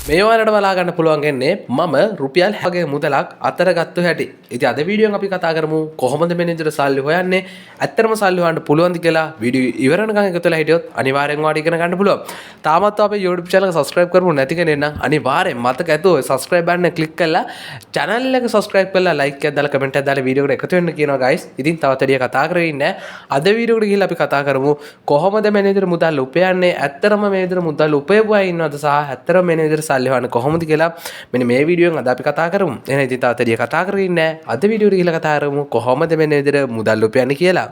මේ වලට බලා ගන්න පුළුවන් වෙන්නේ මම රුපියල් 60ක මුදලක් අතර ගත්ත හැටි. ඉතින් අද වීඩියෝෙන් අපි කතා කරමු කොහොමද මේ විදිහට සල්ලි හොයන්නේ? ඇත්තටම සල්ලි හොයන්න පුළුවන්ද කියලා වීඩියෝ ඉවර වෙනකන් එකතු වෙලා හිටියොත් අනිවාර්යෙන් ඔයාලට ඉගෙන ගන්න පුළුවන්. තාමත් අපේ YouTube channel එක subscribe කරමු නැති කෙනෙක් නම් අනිවාර්යෙන් මතක ඇතුව subscribe button එක click කරලා channel එක subscribe කරලා like එකක් දාලා comment එකක් දාලා වීඩියෝ එකට එකතු වෙන්න කියනවා guys. ඉතින් තවත් වැඩිය කතා කරගෙන ඉන්නේ. අද වීඩියෝ එකට ගිහිල්ලා අපි කතා කරමු කොහොමද මේ විදිහට මුදල් උපයන්නේ? ඇත්තටම මේ විදිහට මුදල් උපයපු අය ඉන්නවද සහ ඇත්තටම මේ විදිහට සල්ලි හොයන්න කොහොමද කියලා මෙන්න මේ වීඩියෝෙන් අද අපි කතා කරමු. එහෙනම් ඉතින් තවත් වැඩිය කතා කරගෙන ඉන්නේ. අද වීඩියෝ එකට ගිහිල්ලා කතා කරමු කොහොමද මේ විදිහට මුදල් උපයන්නේ කියලා.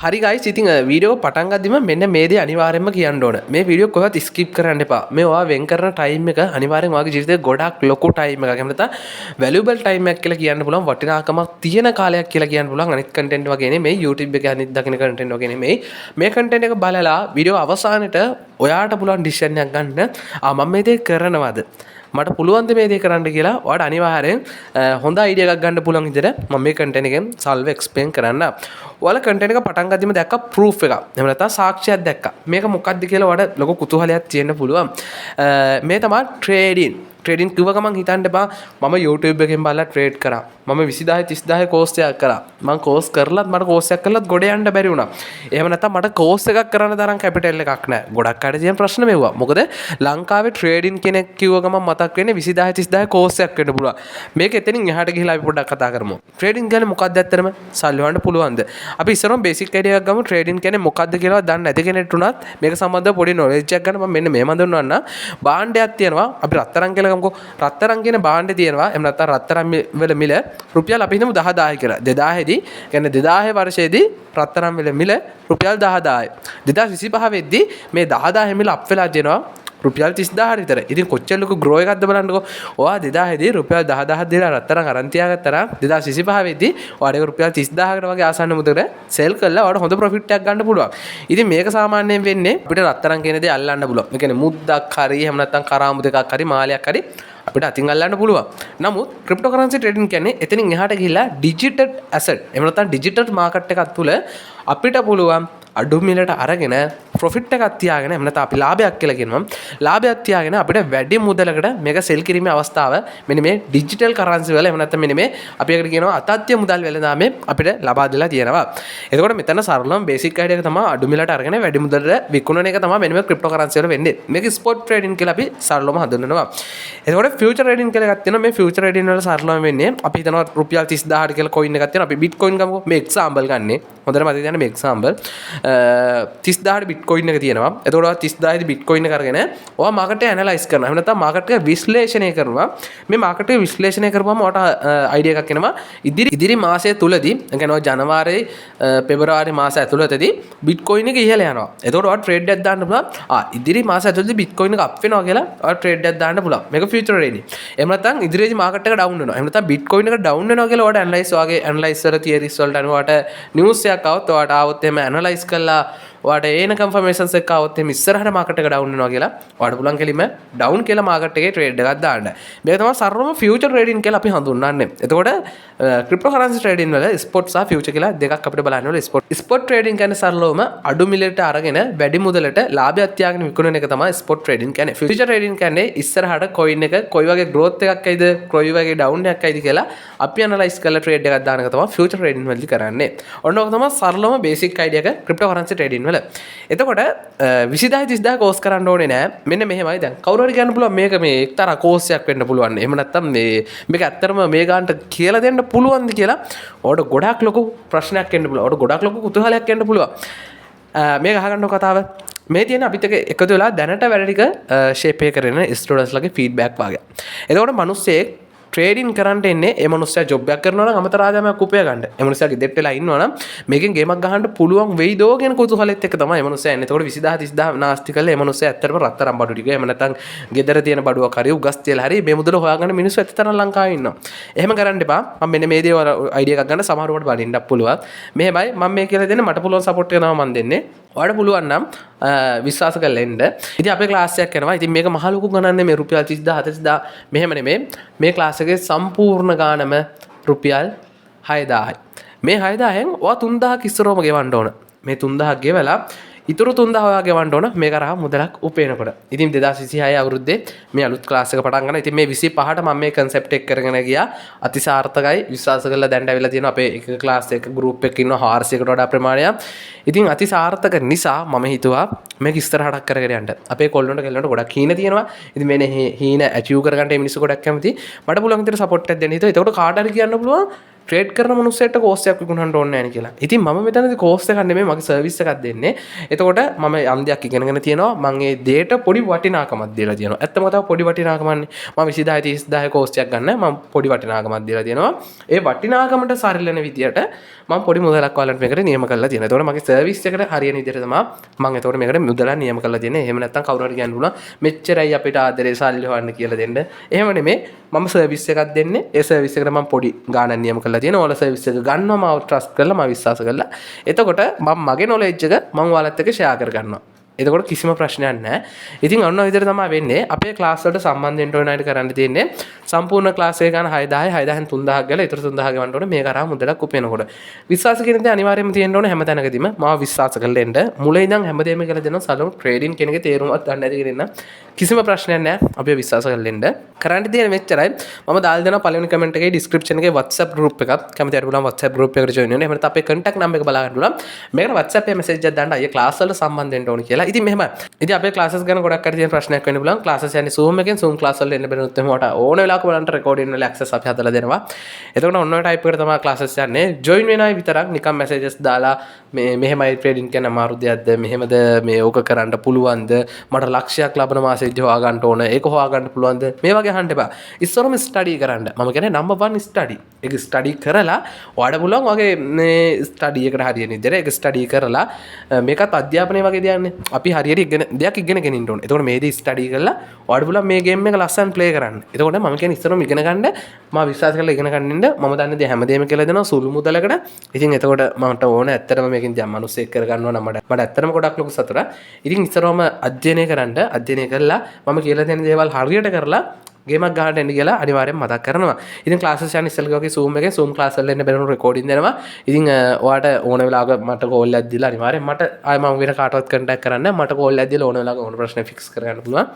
හරි guys, ඉතින් වීඩියෝ පටන් ගද්දිම මෙන්න මේ දේ අනිවාර්යෙන්ම කියන්න ඕන. මේ වීඩියෝ කොහොමද ස්කිප් කරන්න එපා. මේ ඔයා වෙන් කරන ටයිම් එක අනිවාර්යෙන් ඔයාගේ ජීවිතේ ගොඩක් ලොකු ටයිම් එකක්. එහෙම නැත්නම් වැලියබල් ටයිම් එකක් කියලා කියන්න පුළුවන්. වටිනාකමක් තියෙන කාලයක් කියලා කියන්න පුළුවන්. අනිත් කන්ටෙන්ට් වගේ නෙමෙයි, YouTube එකේ අනිත් දකින්න කන්ටෙන්ට් වගේ නෙමෙයි. මේ කන්ටෙන්ට් එක බලලා වීඩියෝ අවසානයේට ඔයාට පුළුවන් ඩිසිෂන් එකක් ගන්න. මම මේ දේ කරනවද? මට පුළුවන් මේ දේ කරන්න කියලා ඔයාලට අනිවාර්යෙන් හොඳ අයිඩියා එකක් ගන්න පුළුවන් විදිහට මම මේ කන්ටෙන්ට් එකෙන් සල්ව එක්ස්ප්ලেইন කරන්න. ඔයාලා කන්ටෙන්ට් එක පටන් ගද්දිම දැක්ක ප්‍රූෆ් එකක්. එහෙම නැත්නම් සාක්ෂියක් දැක්කා. මේක මොකක්ද කියලා ඔයාලට ලොකු කුතුහලයක් තියෙන්න පුළුවන්. මේ තමයි ට්‍රේඩින් කිව්ව ගමන් හිතන්න එපා මම YouTube එකෙන් බලලා ට්‍රේඩ් කරා. මම 20000 30000 කෝස් එකක් කරා. මම කෝස් කරලත් මට කෝස් එකක් කරලත් ගොඩ යන්න බැරි වුණා. එහෙම නැත්නම් මට කෝස් එකක් කරන්න තරම් කැපිටල් එකක් නැහැ. ගොඩක් අය තියෙන ප්‍රශ්න මෙවුවා. මොකද ලංකාවේ ට්‍රේඩින් කෙනෙක් කිව්ව ගමන් මතක් වෙන්නේ 20000 30000 කෝස් එකක් වෙන්න පුළුවන්. මේක එතනින් එහාට ගිහිලා අපි පොඩ්ඩක් කතා කරමු. ට්‍රේඩින් කියන්නේ මොකක්ද ඇත්තටම? සල්ලි හොයන්න පුළුවන්ද? අපි ඉස්සරම බේසික් අයිඩියා එකක් ගමු. ට්‍රේඩින් කියන්නේ මොකක්ද කියලා දන්නේ නැති කෙනෙක්ට උනත් මේක සම්බන්ධව පොඩි නොලෙජ් එකක් ගන්න. මම මෙන්න මේ මඳුන්වන්න. භාණ්ඩයක් තියෙනවා. අපි රත්තරන් කියලා ගමුකෝ. රත්තරන් කියන භාණ්ඩේ තියෙනවා. එහෙම නැත්නම් රත්තරන් වල මිල රුපියල් අපි හිතමු 10000 කියලා. 2000 දී කියන්නේ 2000 වර්ෂයේදී රත්තරන් වල මිල රුපියල් 10000යි. 2025 වෙද්දී මේ 10000 මිල අප් වෙලා දෙනවා රුපියල් 30000 විතර. ඉතින් කොච්චර ලොකු ග්‍රෝ එකක්ද බලන්නකෝ. ඔයා 2000 දී රුපියල් 10000 දීලා රත්තරන් අරන් තියාගත්තා නම් 2025 වෙද්දී ඔයාට ඒක රුපියල් 30000කට වගේ ආසන්න මුදලට සෙල් කරලා ඔයාට හොඳ ප්‍රොෆිට් එකක් ගන්න පුළුවන්. ඉතින් මේක සාමාන්‍යයෙන් වෙන්නේ අපිට රත්තරන් කියන දේ අල්ලන්න පුළුවන්. ඒ කියන්නේ මුද්දක් හරි එහෙම නැත්නම් කරාමු දෙකක් හරි මාලයක් හරි අපිට අතින් අල්ලන්න පුළුවන්. නමුත් ක්‍රිප්ටෝකරන්සි ට්‍රේඩින් කියන්නේ එතනින් එහාට ගිහිල්ලා ඩිජිටල් ඇසට් එහෙම නැත්නම් ඩිජිටල් මාකට් එකක් තුල අපිට පුළුවන් අඩු මිලට අරගෙන ප්‍රොෆිට් එකක් තියාගෙන එහෙම නැත්නම් අපි ලාභයක් කියලා කියනවා. ලාභයක් තියාගෙන අපිට වැඩි මුදලකට මේක සෙල් කිරීමේ අවස්ථාව මෙන්න මේ ඩිජිටල් කරන්සි වල එහෙම නැත්නම් මෙන්න මේ අපි එකට කියනවා අතත්‍ය මුදල් වෙළඳාමේ අපිට ලබා දෙලා තියෙනවා. එතකොට මෙතන සරලවම බේසික් අයිඩියා එක තමයි අඩු මිලට අරගෙන වැඩි මුදලට විකුණන එක තමයි මෙන්න මේ ක්‍රිප්ටෝකරන්සි වල වෙන්නේ. මේක ස්පොට් ට්‍රේඩින් කියලා අපි සරලවම හඳුන්වනවා. එතකොට ෆියුචර් ට්‍රේඩින් කියලා එකක් තියෙනවා. මේ ෆියුචර් ට්‍රේඩින් වල සරලවම වෙන්නේ අපි හිතනවා රුපියල් 30000 කියලා කොයින් එකක් තියෙනවා. අපි බිට්කොයින් ගමුකෝ. මේ එක්සැම්පල් ගන්නෙ. හොඳට මතක තියාගන්න මේ එක්සැම්පල් 30000 බිට්කොයින් එක තියෙනවා. එතකොට 30000 බිට්කොයින් එක අරගෙන ඔයා මාකට් එක ඇනලයිස් කරනවා. එහෙම නැත්නම් මාකට් එක විශ්ලේෂණය කරනවා. මේ මාකට් එක විශ්ලේෂණය කරපුවම ඔයාට අයිඩියා එකක් එනවා. ඉදිරි මාසය තුලදී, ඒ කියන්නේ ජනවාරි පෙබරවාරි මාස ඇතුළතදී බිට්කොයින් එක ඉහළ යනවා. එතකොට ඔයාට ට්‍රේඩ් එකක් දාන්න පුළුවන්. ඉදිරි මාස ඇතුළතදී බිට්කොයින් එක අප් වෙනවා කියලා ඔයාට ට්‍රේඩ් එකක් දාන්න පුළුවන්. මේක ෆියුචර් ට්‍රේඩින්. එහෙම නැත්නම් ඉදිරියේදී මාකට් එක ඩවුන් වෙනවා. එහෙම නැත්නම් බිට්කොයින් එක ඩවුන් වෙනවා කියලා ඔයාට ඇනලයිස් වගේ ඇනලයිස් වල තියරිස් වලට අනුව ඔයාට නිවුස් එකක් આવත් ඔයාට આવොත් එහෙම ඇනලයිස් කරලා ඔයාට ඒන කන්ෆර්මේෂන්ස් එක આવොත් එහෙම ඉස්සරහට මාකට් එක ඩවුන් වෙනවා කියලා ඔයාට පුළුවන් කෙලින්ම ඩවුන් කියලා මාකට් එකේ ට්‍රේඩ් එකක් දාන්න. මේක තමයි සරලම ෆියුචර් ට්‍රේඩින් කියලා අපි හඳුන්වන්නේ. එතකොට ක්‍රිප්ටෝකරන්සි ට්‍රේඩින් වල ස්පොට් සහ ෆියුචර් කියලා දෙකක් අපිට බලන්න ඕනේ. ස්පොට් ට්‍රේඩින් කියන්නේ සරලවම අඩු මිලට අරගෙන වැඩි මුදලට ලාභයක් තියාගෙන විකුණන එක තමයි ස්පොට් ට්‍රේඩින් කියන්නේ. ෆියුචර් ට්‍රේඩින් කියන්නේ ඉස්සරහට කොයින් එක කොයි වගේ growth එකක් ඇයිද කොයි වගේ down එකක් ඇයිද කියලා අපි ඇනලයිස් කරලා ට්‍රේඩ් එකක් දාන එක තමයි ෆියුචර් ට්‍රේඩින් වලදී කරන්නේ. ඔන්න ඔක තමයි සරලවම බේසික් අයිඩියා එක ක්‍රිප්ටෝකරන්සි ට්‍රේඩින් වල. එතකොට 20000 30000 කෝස් කරන්න ඕනේ නෑ. මෙන්න මෙහෙමයි දැන් කවුරු හරි කියන්න පුළුවන් මේක මේ එක්තරා කෝස් එකක් වෙන්න පුළුවන්. එහෙම නැත්නම් මේක ඇත්තටම මේ ගානට කියලා දෙන්න පුළුවන්ද කියලා ඔයාලට ගොඩක් ලොකු ප්‍රශ්නයක් එන්න පුළුවන්. ඔයාලට ගොඩක් ලොකු කුතුහලයක් එන්න පුළුවන්. මේක අහගන්න කතාව. මේ තියෙන අපිට එකතු වෙලා දැනට වැඩ ටික ෂේප් එක කරන ස්ටුඩන්ට්ස්ලාගේ ෆීඩ්බැක් වගේ. එතකොට මිනිස්සෙක් ට්‍රේඩින් කරන්න එන්නේ ඒ මනුස්සයා ජොබ් එකක් කරනවා නම් අමතර ආදායමක් උපය ගන්න. ඒ මනුස්සයා ගෙදරට වෙලා ඉන්නවා නම් මේකෙන් ගේමක් ගහන්න පුළුවන් වෙයිදෝ කියන කුතුහලෙත් එක්ක තමයි ඒ මනුස්සයා එන්නේ. එතකොට 20000 30000 නාස්ති කරලා ඒ මනුස්සයා ඇත්තටම රත්තරන් බඩු ටික එහෙම නැත්නම් ගෙදර තියෙන බඩුවක් හරි උගස් තියලා හරි මේ මුදල හොයාගන්න මිනිස්සු ඇත්තටම ලංකාවේ ඉන්නවා. එහෙම කරන්න එපා. මම මෙන්න මේ දේවල් අයිඩියා එකක් ගන්න සමහරවට බලින්නත් පුළුවන්. මෙහෙමයි මම මේ කියලා දෙන්නේ මට පුළුවන් සපෝට් එක තමයි මම දෙන්නේ. ඔයාලට පුළුවන් නම් විශ්වාස කරලා එන්න. ඉතින් අපේ ක්ලාස් එකක් කරනවා. ඉතින් මේක මහ ලොකු ගණන් නෙමෙයි රුපියල් 30000 40000 මෙහෙම නෙමෙයි. මේ ක්ලාස් එකේ සම්පූර්ණ ගාණම රුපියල් 6000යි. මේ 6000න් ඔයා 3000ක් ඉස්සරවම ගෙවන්න ඕන. මේ 3000ක් ගෙවලා ඉතුරු 3000 ඔයා ගෙවන්න ඕන මේක කරා මුදලක් උපයනකොට. ඉතින් 2026 අවුරුද්දේ මේ අලුත් ක්ලාස් එක පටන් ගන්න. ඉතින් මේ 25ට මම මේ concept එක කරගෙන ගියා. අතිසාර්ථකයි. විශ්වාස කරලා දැන් ඇවිල්ලා තියෙනවා අපේ එක ක්ලාස් එක group එකක ඉන්නවා 400කට වඩා ප්‍රමාණයක්. ඉතින් අතිසාර්ථක නිසා මම හිතුවා මේක ඉස්සරහට කරගෙන යන්න. අපේ කොල්ලොන්ට කෙල්ලොන්ට ගොඩක් හීන තියෙනවා. ඉතින් මේ හීන achieve කරගන්න මේ මිනිස්සු ගොඩක් කැමති. මට පුළුවන් විදිහට support එකක් දෙන්න හිතුවා. ඒකට කාට හරි කියන්න පුළුවන් ට්‍රේඩ් කරන මනුස්සයට කෝස් එකක් විකුණන්න ඕනේ නැහැ කියලා. ඉතින් මම මෙතනදී කෝස් එකක් නෙමෙයි මගේ සර්විස් එකක් දෙන්නේ. එතකොට මම යම් දෙයක් ඉගෙනගෙන තියෙනවා. මම ඒ දේට පොඩි වටිනාකමක් දීලා තියෙනවා. ඇත්තම තමයි පොඩි වටිනාකමන්නේ. මම 20000 30000 කෝස් එකක් ගන්න මම පොඩි වටිනාකමක් දීලා තියෙනවා. ඒ වටිනාකමට සරිලන විදියට මම පොඩි මුදලක් ඔයාලට මේකට නියම කරලා තියෙනවා. එතකොට මගේ සර්විස් එකට හරියන විදියට තමයි මම එතකොට මේකට මුදලක් නියම කරලා තියෙන්නේ. එහෙම නැත්නම් කවුරු හරි කියන්න පුළුවන් මෙච්චරයි අපිට ආදරේ සල්ලි හොයන්න කියලා දෙන්න. එහෙම නෙමෙයි මම සර්විස් එකක් දෙන්නේ. ඒ සර්විස් එකට මම පොඩි ගාණක් නියම කරලා තියෙනවා. ඔයාලා සර්විස් එක ගන්නවා මම ට්‍රස්ට් කරලා මම විශ්වාස කරලා. එතකොට මම මගේ නොලෙජ් එක මම ඔයාලත් එක්ක ෂෙයා කර ගන්නවා. එතකොට කිසිම ප්‍රශ්නයක් නැහැ. ඉතින් අන්න ඔය විදිහට තමයි වෙන්නේ. අපේ ක්ලාස් වලට සම්බන්ධ වෙන්න ඕන අයට කරන්න තියෙන්නේ සම්පූර්ණ ක්ලාස් එක ගන්න 6000 6000න් 3000ක් ගාලා ඊටු 3000 ගවන්න ඕනේ මේ කරා මුදලක් උපයනකොට. විශ්වාස කියන දේ අනිවාර්යයෙන්ම තියෙන්න ඕනේ හැම තැනකදීම. මාව විශ්වාස කරලා එන්න. මුලින් ඉඳන් හැමදේම කියලා දෙනවා සලෝ ට්‍රේඩින් කෙනෙක්ගේ තේරුමක් ගන්න ඇති කියන කිසිම ප්‍රශ්නයක් නැහැ. අපි විශ්වාස කරලා එන්න. කරන්න තියෙන මෙච්චරයි. මම දාලා දෙනවා පළවෙනි කමෙන්ට් එකේ ඩිස්ක්‍රිප්ෂන් එකේ WhatsApp group එකක්. කැමති අය පුළුවන් WhatsApp group එකට join වෙන්න. එහෙම නැත්නම් අපේ contact number එක බලා ගන්න පුළුවන්. මේකට WhatsApp එකේ message එකක් දාන්න අයියා ක්ලාස් වලට සම්බන්ධ වෙන්න ඕනේ කියලා. ඉතින් මෙහෙම. ඉතින් අපේ ක්ලාසස් ගැන ගොඩක් අය තියෙන ප්‍රශ්නයක් වෙන්න පුළුවන්. ක්ලාසස් යන්නේ Zoom එකෙන් Zoom ක්ලාස් වල එන්න බැරිනොත් එහෙම මට ඕන වෙලාවක බලන්න රෙකෝඩින් වල access අපි හදලා දෙනවා. එතකොට ඔන්න ඔය type එකට තමයි ක්ලාසස් යන්නේ. join වෙන අය විතරක් නිකන් messages දාලා මේ මෙහෙමයි ට්‍රේඩින් කියන අමාරු දෙයක්ද මෙහෙමද මේ ඕක කරන්න පුළුවන්ද මට ලක්ෂයක් ලබන මාසෙදි හොයා ගන්න ඕන ඒක හොයා ගන්න පුළුවන්ද මේ වගේ අහන්න එපා. ඉස්සරම ස්ටඩි කරන්න. මම කියන්නේ number 1 ස්ටඩි. ඒක ස්ටඩි කරලා ඔයාලට පුළුවන් වගේ මේ ස්ටඩි එකට හරියන විදිහට ඒක ස්ටඩි කරලා මේකත් අධ්‍යාපනය වගේ දෙයක් නේ. අපි හරියට ඉගෙන දෙයක් ඉගෙනගෙන ඉන්න ඕනේ. එතකොට මේදී ස්ටඩි කරලා ඔයාලට පුළුවන් මේ ගේම් එක ලස්සන ප්ලේ කරන්න. එතකොට මම කියන්නේ ඉස්සරම ඉගෙන ගන්න මම විශ්වාස කරලා ඉගෙන ගන්න ඉන්න මම දන්නේ දේ හැමදේම කියලා දෙනවා සුළු මුදලකට. ඉතින් එතකොට මට ඕන ඇත්තටම මේකෙන් දැන් මිනිස්සෙක් කරගන්නවා නම් මට ඇත්තටම ගොඩක් ලොකු සතුටක්. ඉතින් ඉස්සරවම අධ්‍යයනය කරන්න අධ්‍යයනය කරලා මම කියලා දෙන දේවල් හරියට කරලා ගේමක් ගහන්න එන්න කියලා අනිවාර්යෙන් මතක් කරනවා. ඉතින් ක්ලාසස් යන ඉස්සෙල්ලා වගේ Zoom එකේ Zoom ක්ලාස් වල එන්න බැලුණු රෙකෝඩින් දෙනවා. ඉතින් ඔයාට ඕන වෙලාවක මට කෝල් එකක් දීලා අනිවාර්යෙන් මට ආයෙ මම වෙන කාටවත් කන්ටැක්ට් කරන්න මට කෝල් එකක් දීලා ඕන වෙලාවක ඕන ප්‍රශ්න ෆික්ස් කරගන්න පුළුවන්.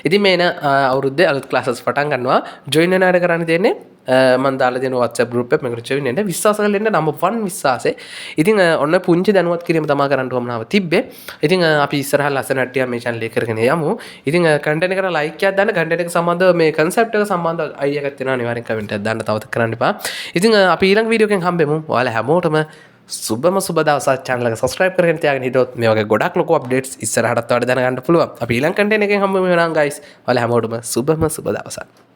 ඉතින් මේන අවුරුද්දේ අලුත් ක්ලාසස් පටන් ගන්නවා. ජොයින් වෙන අයට කරන්න තියෙන්නේ මම දාලා දෙන WhatsApp group එක මේකට join වෙන්න විශ්වාස කරලා එන්න number 1 විශ්වාසය. ඉතින් ඔන්න පුංචි දැනුවත් කිරීම තමයි කරන්න උවමනාව තිබ්බේ. ඉතින් අපි ඉස්සරහ ලස්සන හැටියට මේ channel එක කරගෙන යමු. ඉතින් content එකට like එකක් දාන්න content එක සම්බන්ධව මේ concept එක සම්බන්ධව idea එකක් තියෙනවා අනිවාර්යෙන් comment එකක් දාන්න තවද කරන්න එපා. ඉතින් අපි ඊළඟ වීඩියෝ එකෙන් හම්බෙමු. ඔයාලා හැමෝටම සුබම සුබ දවසක් channel එක subscribe කරගෙන තියාගෙන හිටියොත් මේ වගේ ගොඩක් ලොකු updates ඉස්සරහටත් ඔයාලට දැනගන්න පුළුවන්. අපි ඊළඟ content එකෙන් හම්බෙමු එහෙනම් guys. ඔයාලා හැමෝටම සුබම සුබ දවසක්.